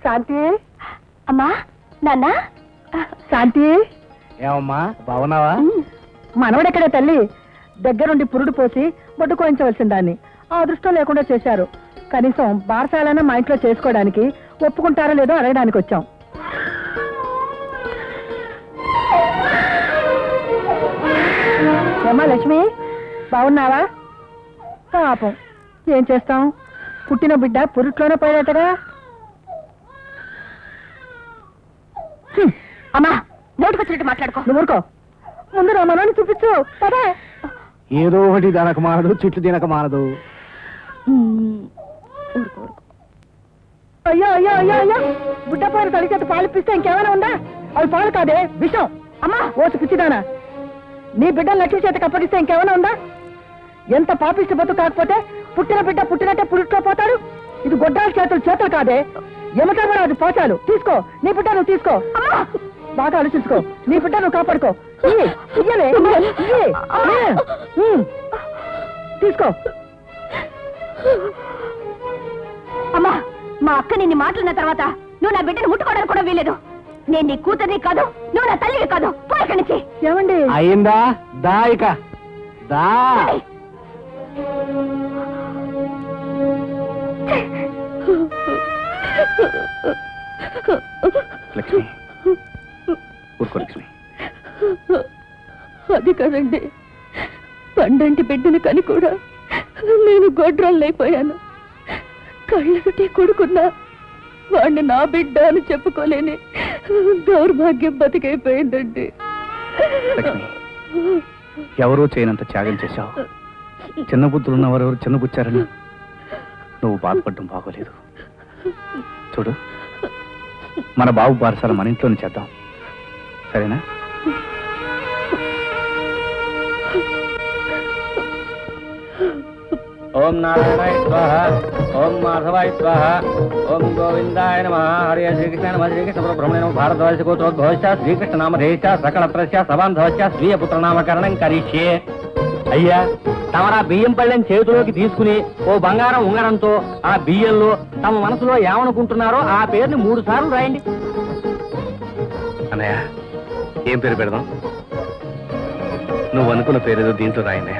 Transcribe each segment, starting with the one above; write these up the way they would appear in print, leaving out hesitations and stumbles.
శాంతి అమ్మా నాన్న శాంతి ఏమమ్మా బాగున్నావా? మనవడెక్కడే తల్లి, దగ్గరుండి పురుడు పోసి బొడ్డు కోయించవలసిన దాన్ని ఆ అదృష్టం లేకుండా చేశారు. కనీసం బారసాలైనా మా ఇంట్లో చేసుకోవడానికి ఒప్పుకుంటారో లేదో అడగడానికి వచ్చాం. ఏమ్మా లక్ష్మి, బాగున్నావా? పాపం ఏం చేస్తాం, పుట్టిన బిడ్డ పురుట్లోనే పోయేటగా. అమ్మా నోటుకొచ్చినట్టు మాట్లాడుకో. నువ్వు ఊరుకో, ముందు నా మనోని చూపించు సరే. ఏదో ఒకటి దనక మానదు, చెట్లు తినక మానదు. అయ్యో అయ్యో అయ్యో అయ్యో, బుడ్డ పాలు తల్లి పాలు ఇప్పిస్తే ఇంకేమైనా ఉందా? అవి పాలు కాదే విషం. అమ్మా ఓసి పిచ్చిదానా, నీ బిడ్డను లక్ష్మి చేతికి అప్పగిస్తే ఇంకేమైనా ఉందా? ఎంత పాపిష్టి బతుకు కాకపోతే పుట్టిన బిడ్డ పుట్టినట్టే పురుట్లో పోతాడు. ఇది గొడ్డాల చేతులు కాదే, ఎమటమరా అది పోచాలు. తీసుకో నీ బిడ్డ నువ్వు తీసుకో, బాగా ఆలోచించుకో. నీ బిడ్డ నువ్వు కాపాడుకో. తీసుకో. అమ్మా మా అక్క నిన్ను మాట్లాడిన తర్వాత నువ్వు నా బిడ్డను ముట్టుకోవడానికి కూడా వీలేదు. నేను నీ కూతుర్ని కాదు, నువ్వు నా తల్లివి కాదు. పోయి నుంచి. ఏమండి అయిందా? దా ఇక దా. లక్ష్మి ఊరుకో లక్ష్మి. అది కాదండి, పండంటి బిడ్డను కని కూడా నేను గొడ్రాళ్ళైపోయాను. కళ్ళకి కొడుకున్నా వాడిని నా బిడ్డ అని చెప్పుకోలేని దౌర్భాగ్యం బతికైపోయిందండి. లక్ష్మి, ఎవరో చేయనంత త్యాగం చేశావు. చిన్న బుద్ధులున్న వారెవరు చిన్నబుచ్చారని నువ్వు బాధపడడం బాగోలేదు. చూడు, మన బాబు బారసాల మన ఇంట్లోనే చేద్దాం, సరేనా? ఓం నారాయణాయ స్వాహ, ఓం మాధవాయ స్వాహ, ఓం గోవిందాయ నమః. హరే శ్రీకృష్ణ నమః. శ్రీకృష్ణ బ్రహ్మణే నమః. భారతవర్ష గోత్రోద్భవశ్చ శ్రీకృష్ణ నామధేయశ్చ సకలత్రస్య సబాంధవశ్చ స్వీయ పుత్రనామకరణం కరిష్యే. అయ్యా, తమరా బియ్యం పళ్ళెం చేతిలోకి తీసుకుని ఓ బంగారం ఉంగరంతో ఆ బియ్యంలో తమ మనసులో ఏమనుకుంటున్నారో ఆ పేరుని 3 సార్లు రాయండి. అన్నయ్య, ఏం పేరు పెడదాం? నువ్వు అనుకున్న పేరేదో దీంట్లో రాయండి.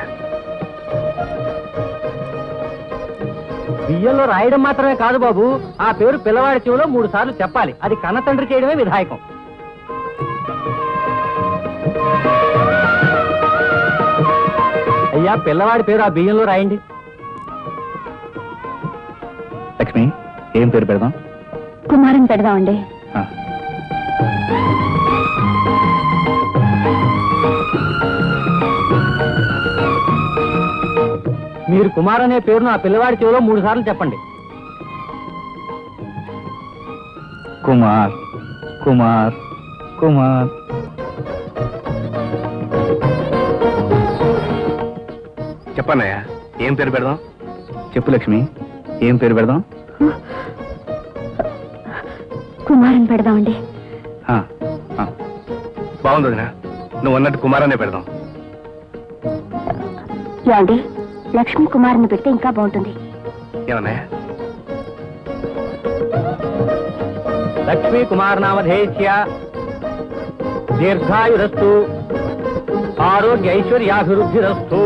బియ్యంలో రాయడం మాత్రమే కాదు బాబు, ఆ పేరు పిల్లవాడి చెవిలో 3 సార్లు చెప్పాలి. అది కన్న తండ్రి చేయడమే విధాయకం. అయ్యా, పిల్లవాడి పేరు ఆ బియ్యంలో రాయండి. లక్ష్మి, ఏం పేరు పెడదాం? కుమారం పెడదామండి. మీరు కుమార్ అనే పేరును ఆ పిల్లవాడి చెవిలో 3 సార్లు చెప్పండి. కుమార్ కుమార్ కుమార్. చెప్పన్నయ్యా, ఏం పేరు పెడదాం? చెప్పు లక్ష్మి, ఏం పేరు పెడదాం? కుమారం పెడదామండి. బాగుంది వదినా, నువ్వు అన్నట్టు కుమారాన్ని పెడదాం. ఏమండి, లక్ష్మీ కుమార్ని పెడితే ఇంకా బాగుంటుంది. ఏమన్నాయా? లక్ష్మీ కుమార్ నామధేయస్య దీర్ఘాయురస్తు ఆరోగ్య ఐశ్వర్యాభివృద్ధిరస్తు.